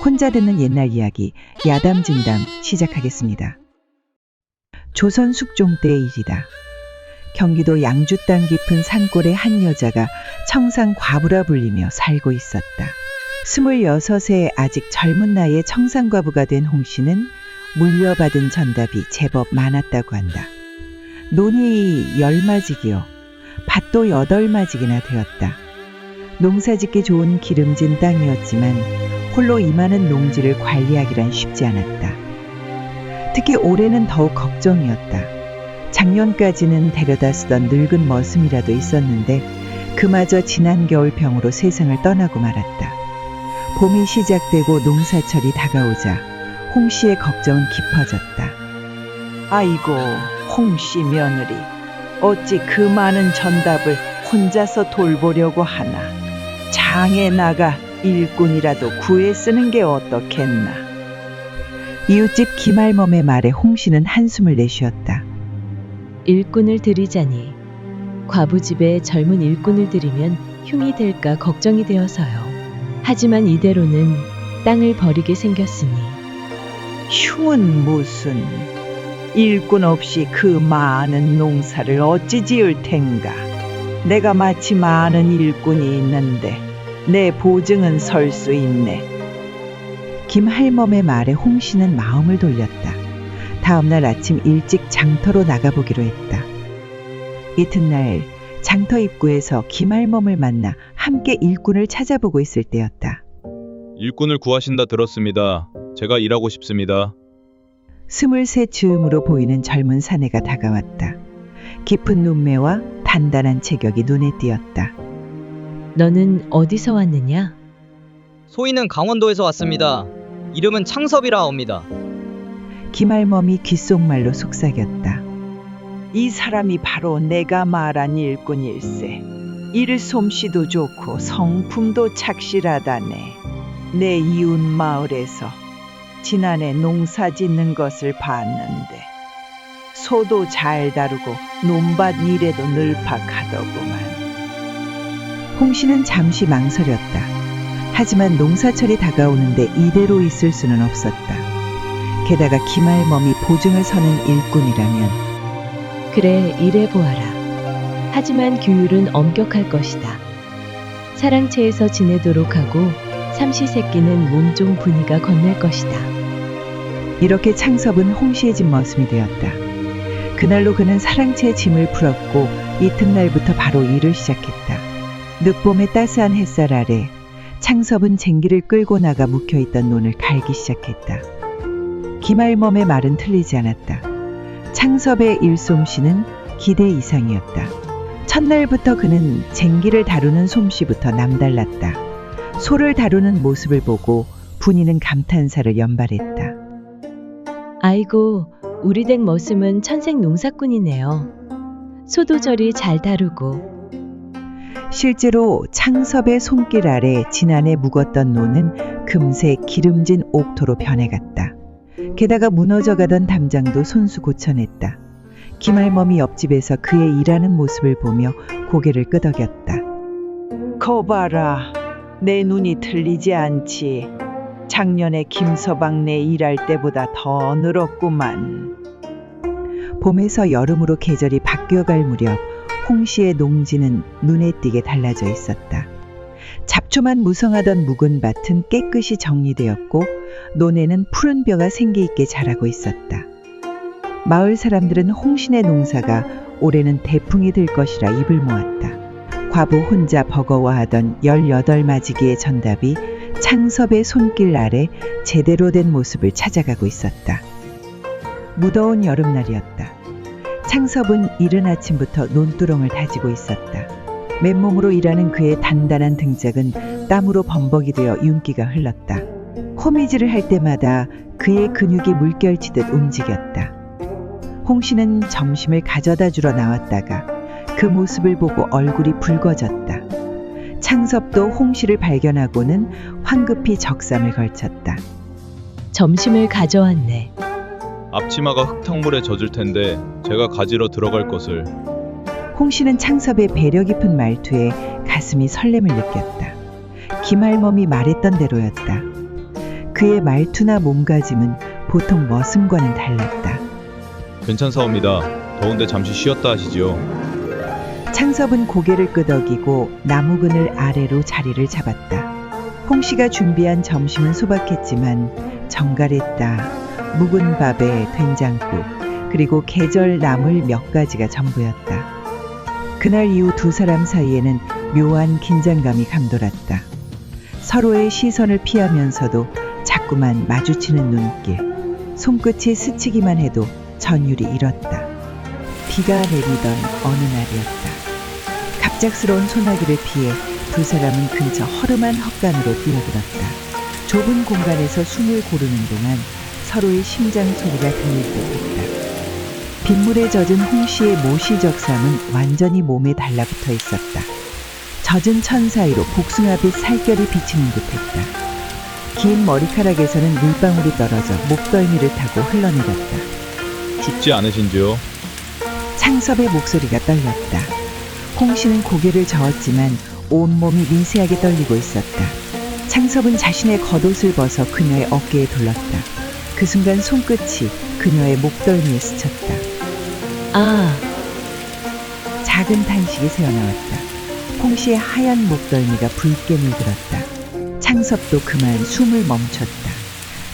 혼자 듣는 옛날 이야기 야담진담 시작하겠습니다. 조선 숙종 때의 일이다. 경기도 양주 땅 깊은 산골의 한 여자가 청상 과부라 불리며 살고 있었다. 26세 아직 젊은 나이에 청상과부가 된 홍씨는 물려받은 전답이 제법 많았다고 한다. 논이 10마직이요, 밭도 8마직이나 되었다. 농사짓기 좋은 기름진 땅이었지만 홀로 이 많은 농지를 관리하기란 쉽지 않았다. 특히 올해는 더욱 걱정이었다. 작년까지는 데려다 쓰던 늙은 머슴이라도 있었는데 그마저 지난 겨울 병으로 세상을 떠나고 말았다. 봄이 시작되고 농사철이 다가오자 홍씨의 걱정은 깊어졌다. 아이고, 홍씨 며느리, 어찌 그 많은 전답을 혼자서 돌보려고 하나. 장에 나가 일꾼이라도 구해 쓰는 게 어떻겠나. 이웃집 김할멈의 말에 홍씨는 한숨을 내쉬었다. 일꾼을 들이자니 과부집에 젊은 일꾼을 들이면 흉이 될까 걱정이 되어서요. 하지만 이대로는 땅을 버리게 생겼으니. 흉은 무슨, 일꾼 없이 그 많은 농사를 어찌 지을 텐가. 내가 마치 많은 일꾼이 있는데 내 보증은 설 수 있네. 김할멈의 말에 홍씨는 마음을 돌렸다. 다음날 아침 일찍 장터로 나가보기로 했다. 이튿날 장터 입구에서 김할멈을 만나 함께 일꾼을 찾아보고 있을 때였다. 일꾼을 구하신다 들었습니다. 제가 일하고 싶습니다. 23 즈음으로 보이는 젊은 사내가 다가왔다. 깊은 눈매와 단단한 체격이 눈에 띄었다. 너는 어디서 왔느냐? 소인은 강원도에서 왔습니다. 이름은 창섭이라 합니다. 김할멈이 귓속말로 속삭였다. 이 사람이 바로 내가 말한 일꾼일세. 일 솜씨도 좋고 성품도 착실하다네. 내 이웃 마을에서 지난해 농사 짓는 것을 봤는데 소도 잘 다루고 논밭 일에도 늘팍하더구만. 홍씨는 잠시 망설였다. 하지만 농사철이 다가오는데 이대로 있을 수는 없었다. 게다가 김할멈이 보증을 서는 일꾼이라면. 그래, 일해보아라. 하지만 규율은 엄격할 것이다. 사랑채에서 지내도록 하고 삼시세끼는 몸종 분이가 건넬 것이다. 이렇게 창섭은 홍씨의 집 머슴이 되었다. 그날로 그는 사랑채의 짐을 풀었고 이튿날부터 바로 일을 시작했다. 늦봄의 따스한 햇살 아래 창섭은 쟁기를 끌고 나가 묵혀있던 논을 갈기 시작했다. 김할멈의 말은 틀리지 않았다. 창섭의 일솜씨는 기대 이상이었다. 첫날부터 그는 쟁기를 다루는 솜씨부터 남달랐다. 소를 다루는 모습을 보고 분이는 감탄사를 연발했다. 아이고, 우리 댁 머슴은 천생 농사꾼이네요. 소도 저리 잘 다루고. 실제로 창섭의 손길 아래 지난해 묵었던 논은 금세 기름진 옥토로 변해갔다. 게다가 무너져가던 담장도 손수 고쳐냈다. 김할멈이 옆집에서 그의 일하는 모습을 보며 고개를 끄덕였다. 거봐라, 내 눈이 틀리지 않지. 작년에 김서방네 일할 때보다 더 늘었구만. 봄에서 여름으로 계절이 바뀌어갈 무렵 홍씨의 농지는 눈에 띄게 달라져 있었다. 잡초만 무성하던 묵은 밭은 깨끗이 정리되었고 논에는 푸른 벼가 생기 있게 자라고 있었다. 마을 사람들은 홍신의 농사가 올해는 대풍이 될 것이라 입을 모았다. 과부 혼자 버거워하던 18마지기의 전답이 창섭의 손길 아래 제대로 된 모습을 찾아가고 있었다. 무더운 여름날이었다. 창섭은 이른 아침부터 논두렁을 다지고 있었다. 맨몸으로 일하는 그의 단단한 등짝은 땀으로 범벅이 되어 윤기가 흘렀다. 호미질을 할 때마다 그의 근육이 물결치듯 움직였다. 홍씨는 점심을 가져다 주러 나왔다가 그 모습을 보고 얼굴이 붉어졌다. 창섭도 홍씨를 발견하고는 황급히 적삼을 걸쳤다. 점심을 가져왔네. 앞치마가 흙탕물에 젖을 텐데 제가 가지러 들어갈 것을. 홍씨는 창섭의 배려 깊은 말투에 가슴이 설렘을 느꼈다. 김할멈이 말했던 대로였다. 그의 말투나 몸가짐은 보통 머슴과는 달랐다. 괜찮사옵니다. 더운데 잠시 쉬었다 하시지요. 창섭은 고개를 끄덕이고 나무그늘 아래로 자리를 잡았다. 홍씨가 준비한 점심은 소박했지만 정갈했다. 묵은 밥에 된장국, 그리고 계절 나물 몇 가지가 전부였다. 그날 이후 두 사람 사이에는 묘한 긴장감이 감돌았다. 서로의 시선을 피하면서도 자꾸만 마주치는 눈길. 손끝이 스치기만 해도 전율이 일었다. 비가 내리던 어느 날이었다. 갑작스러운 소나기를 피해 두 사람은 근처 허름한 헛간으로 뛰어들었다. 좁은 공간에서 숨을 고르는 동안 서로의 심장 소리가 들릴 듯했다. 빗물에 젖은 홍씨의 모시적삼은 완전히 몸에 달라붙어 있었다. 젖은 천 사이로 복숭아빛 살결이 비치는 듯했다. 긴 머리카락에서는 물방울이 떨어져 목덜미를 타고 흘러내렸다. 춥지 않으신지요? 창섭의 목소리가 떨렸다. 홍씨는 고개를 저었지만 온몸이 미세하게 떨리고 있었다. 창섭은 자신의 겉옷을 벗어 그녀의 어깨에 둘렀다. 그 순간 손끝이 그녀의 목덜미에 스쳤다. 아, 작은 탄식이 새어나왔다. 홍씨의 하얀 목덜미가 붉게 물들었다. 창섭도 그만 숨을 멈췄다.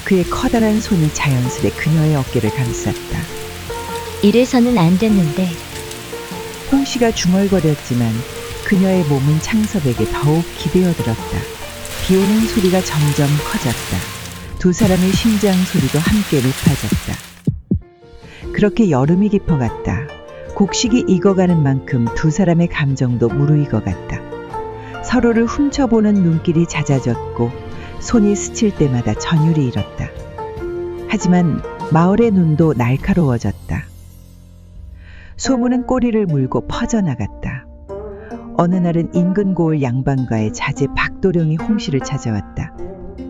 그의 커다란 손이 자연스레 그녀의 어깨를 감쌌다. 이래서는 안 됐는데. 홍씨가 중얼거렸지만 그녀의 몸은 창섭에게 더욱 기대어 들었다. 비 오는 소리가 점점 커졌다. 두 사람의 심장 소리도 함께 높아졌다. 그렇게 여름이 깊어갔다. 곡식이 익어가는 만큼 두 사람의 감정도 무르익어갔다. 서로를 훔쳐보는 눈길이 잦아졌고 손이 스칠 때마다 전율이 일었다. 하지만 마을의 눈도 날카로워졌다. 소문은 꼬리를 물고 퍼져나갔다. 어느 날은 인근 고을 양반가의 자제 박도령이 홍씨를 찾아왔다.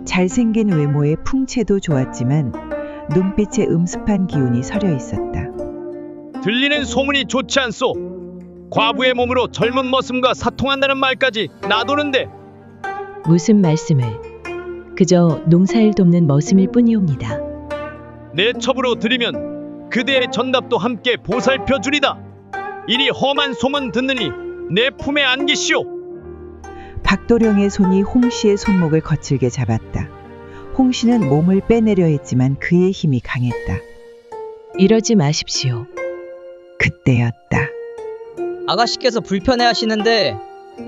잘생긴 외모에 풍채도 좋았지만 눈빛에 음습한 기운이 서려 있었다. 들리는 소문이 좋지 않소. 과부의 몸으로 젊은 머슴과 사통한다는 말까지 나도는데 무슨 말씀을. 그저 농사일 돕는 머슴일 뿐이옵니다. 내 첩으로 드리면 그대의 전답도 함께 보살펴 주리다. 이리 험한 소문 듣느니 내 품에 안기시오. 박도령의 손이 홍씨의 손목을 거칠게 잡았다. 홍씨는 몸을 빼내려 했지만 그의 힘이 강했다. 이러지 마십시오. 그때였다. 아가씨께서 불편해하시는데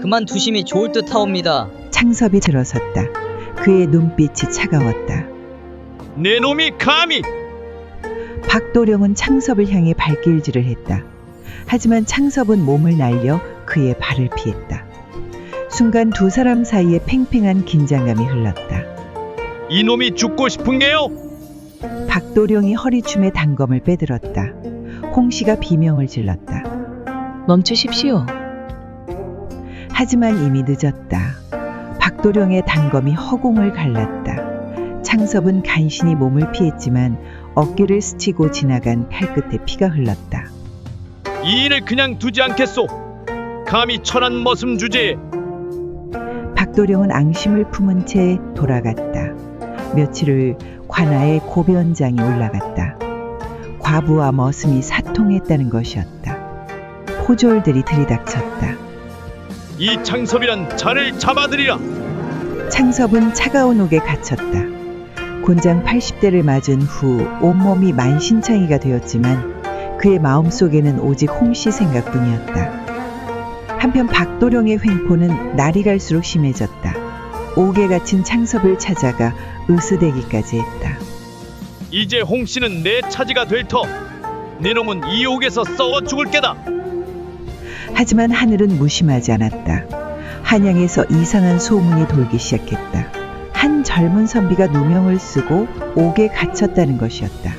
그만두심이 좋을 듯하옵니다. 창섭이 들어섰다. 그의 눈빛이 차가웠다. 내 놈이 감히 박도령은 창섭을 향해 발길질을 했다. 하지만 창섭은 몸을 날려 그의 발을 피했다. 순간 두 사람 사이에 팽팽한 긴장감이 흘렀다. 이놈이 죽고 싶은 게요. 박도령이 허리춤에 단검을 빼들었다. 홍씨가 비명을 질렀다. 멈추십시오. 하지만 이미 늦었다. 박도령의 단검이 허공을 갈랐다. 창섭은 간신히 몸을 피했지만 어깨를 스치고 지나간 팔끝에 피가 흘렀다. 이 일을 그냥 두지 않겠소. 감히 천한 머슴 주제에 박도령은 앙심을 품은 채 돌아갔다. 며칠 후 관아에 고변장이 올라갔다. 과부와 머슴이 사통했다는 것이었다. 포졸들이 들이닥쳤다. 이 창섭이란 자를 잡아들이라. 창섭은 차가운 옥에 갇혔다. 곤장 80대를 맞은 후 온몸이 만신창이가 되었지만 그의 마음속에는 오직 홍씨 생각뿐이었다. 한편 박도령의 횡포는 날이 갈수록 심해졌다. 옥에 갇힌 창섭을 찾아가 으스대기까지 했다. 이제 홍씨는 내 차지가 될 터. 내 놈은 이 옥에서 썩어 죽을 게다. 하지만 하늘은 무심하지 않았다. 한양에서 이상한 소문이 돌기 시작했다. 한 젊은 선비가 누명을 쓰고 옥에 갇혔다는 것이었다.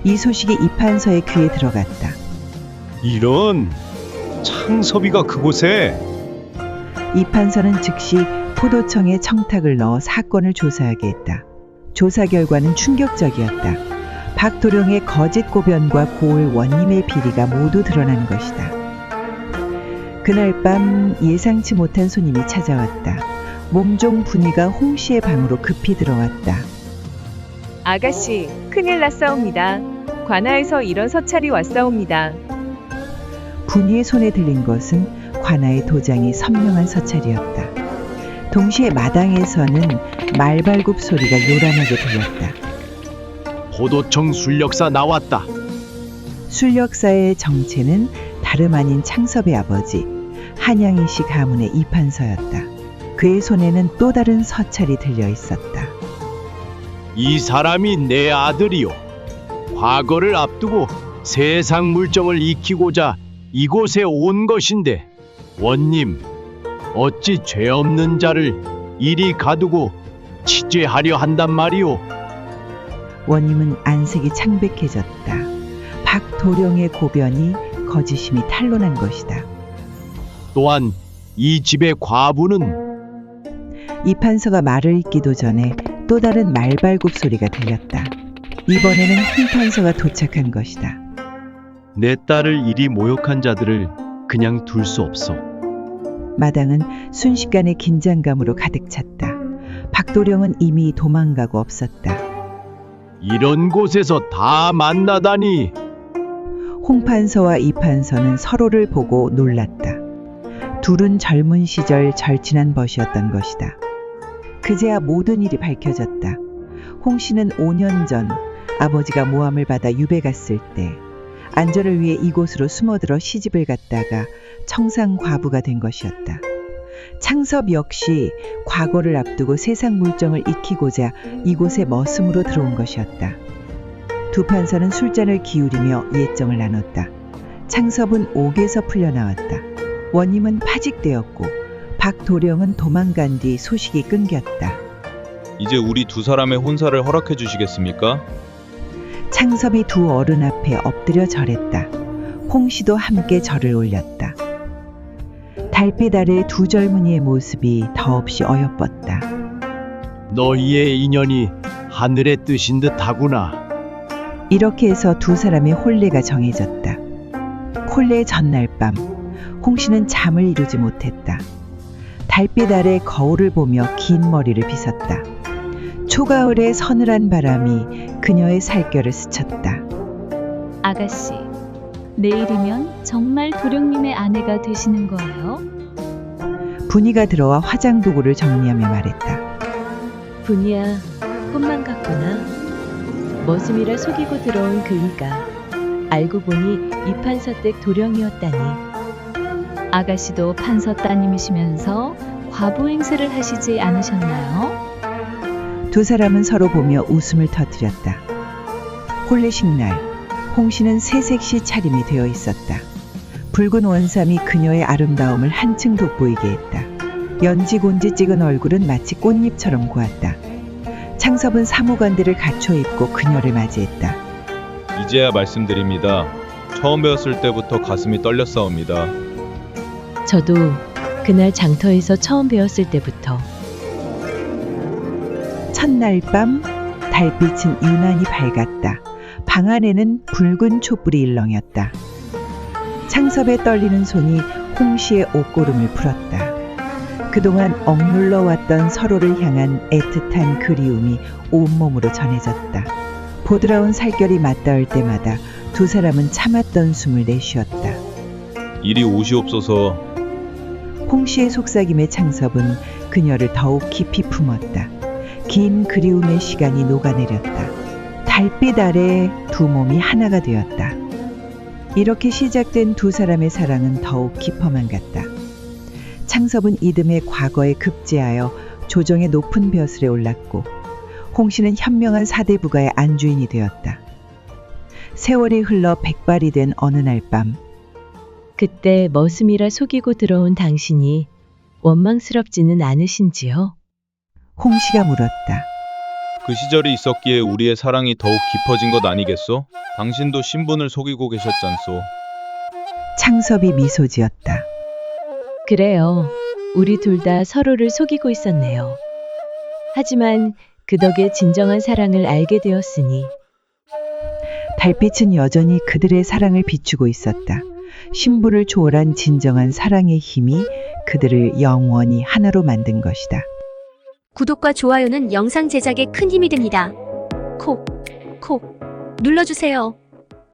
이 소식이 이판서의 귀에 들어갔다. 이런, 창섭이가 그곳에. 이판서는 즉시 포도청에 청탁을 넣어 사건을 조사하게 했다. 조사 결과는 충격적이었다. 박도령의 거짓 고변과 고을 원님의 비리가 모두 드러난 것이다. 그날 밤 예상치 못한 손님이 찾아왔다. 몸종 분이가 홍씨의 방으로 급히 들어왔다. 아가씨, 큰일 났사옵니다. 관아에서 이런 서찰이 왔사옵니다. 분이의 손에 들린 것은 관아의 도장이 선명한 서찰이었다. 동시에 마당에서는 말발굽 소리가 요란하게 들렸다. 포도청 순력사 나왔다. 순력사의 정체는 다름 아닌 창섭의 아버지 한양이 씨 가문의 이판서였다. 그의 손에는 또 다른 서찰이 들려 있었다. 이 사람이 내 아들이요. 과거를 앞두고 세상 물정을 익히고자 이곳에 온 것인데 원님 어찌 죄 없는 자를 이리 가두고 치죄하려 한단 말이오. 원님은 안색이 창백해졌다. 박도령의 고변이 거짓임이 탄로난 것이다. 또한 이 집의 과부는 이판서가 말을 잇기도 전에 또 다른 말발굽 소리가 들렸다. 이번에는 홍판서가 도착한 것이다. 내 딸을 이리 모욕한 자들을 그냥 둘 수 없어. 마당은 순식간에 긴장감으로 가득 찼다. 박도령은 이미 도망가고 없었다. 이런 곳에서 다 만나다니. 홍판서와 이판서는 서로를 보고 놀랐다. 둘은 젊은 시절 절친한 벗이었던 것이다. 그제야 모든 일이 밝혀졌다. 홍 씨는 5년 전 아버지가 모함을 받아 유배 갔을 때 안전을 위해 이곳으로 숨어들어 시집을 갔다가 청상 과부가 된 것이었다. 창섭 역시 과거를 앞두고 세상 물정을 익히고자 이곳에 머슴으로 들어온 것이었다. 두 판서는 술잔을 기울이며 예정을 나눴다. 창섭은 옥에서 풀려나왔다. 원님은 파직되었고 박도령은 도망간 뒤 소식이 끊겼다. 이제 우리 두 사람의 혼사를 허락해 주시겠습니까? 창섭이 두 어른 앞에 엎드려 절했다. 홍 씨도 함께 절을 올렸다. 달빛 아래 두 젊은이의 모습이 더없이 어여뻤다. 너희의 인연이 하늘의 뜻인 듯 하구나. 이렇게 해서 두 사람의 혼례가 정해졌다. 혼례 전날 밤 홍 씨는 잠을 이루지 못했다. 달빛 아래 거울을 보며 긴 머리를 빗었다. 초가을의 서늘한 바람이 그녀의 살결을 스쳤다. 아가씨, 내일이면 정말 도령님의 아내가 되시는 거예요? 분이가 들어와 화장 도구를 정리하며 말했다. 분이야, 꿈만 같구나. 머슴이라 속이고 들어온 그이가 알고 보니 이판서댁 도령이었다니. 아가씨도 판서 따님이시면서 과부 행세를 하시지 않으셨나요? 두 사람은 서로 보며 웃음을 터뜨렸다. 혼례식 날, 홍 씨는 새색시 차림이 되어 있었다. 붉은 원삼이 그녀의 아름다움을 한층 돋보이게 했다. 연지곤지 찍은 얼굴은 마치 꽃잎처럼 고왔다. 창섭은 사무관들을 갖춰 입고 그녀를 맞이했다. 이제야 말씀드립니다. 처음 배웠을 때부터 가슴이 떨렸사옵니다. 저도 그날 장터에서 처음 배웠을 때부터. 첫날 밤 달빛은 유난히 밝았다. 방 안에는 붉은 촛불이 일렁였다. 창섭의 떨리는 손이 홍 씨의 옷고름을 풀었다. 그동안 억눌러 왔던 서로를 향한 애틋한 그리움이 온몸으로 전해졌다. 보드라운 살결이 맞닿을 때마다 두 사람은 참았던 숨을 내쉬었다. 이리 오시옵소서. 홍 씨의 속삭임에 창섭은 그녀를 더욱 깊이 품었다. 긴 그리움의 시간이 녹아내렸다. 달빛 아래 두 몸이 하나가 되었다. 이렇게 시작된 두 사람의 사랑은 더욱 깊어만 갔다. 창섭은 이듬해 과거에 급제하여 조정의 높은 벼슬에 올랐고 홍 씨는 현명한 사대부가의 안주인이 되었다. 세월이 흘러 백발이 된 어느 날 밤 그때 머슴이라 속이고 들어온 당신이 원망스럽지는 않으신지요? 홍 씨가 물었다. 그 시절이 있었기에 우리의 사랑이 더욱 깊어진 것 아니겠소? 당신도 신분을 속이고 계셨잖소. 창섭이 미소 지었다. 그래요. 우리 둘 다 서로를 속이고 있었네요. 하지만 그 덕에 진정한 사랑을 알게 되었으니. 달빛은 여전히 그들의 사랑을 비추고 있었다. 신부를 초월한 진정한 사랑의 힘이 그들을 영원히 하나로 만든 것이다. 구독과 좋아요는 영상 제작에 큰 힘이 됩니다. 콕, 콕 눌러주세요.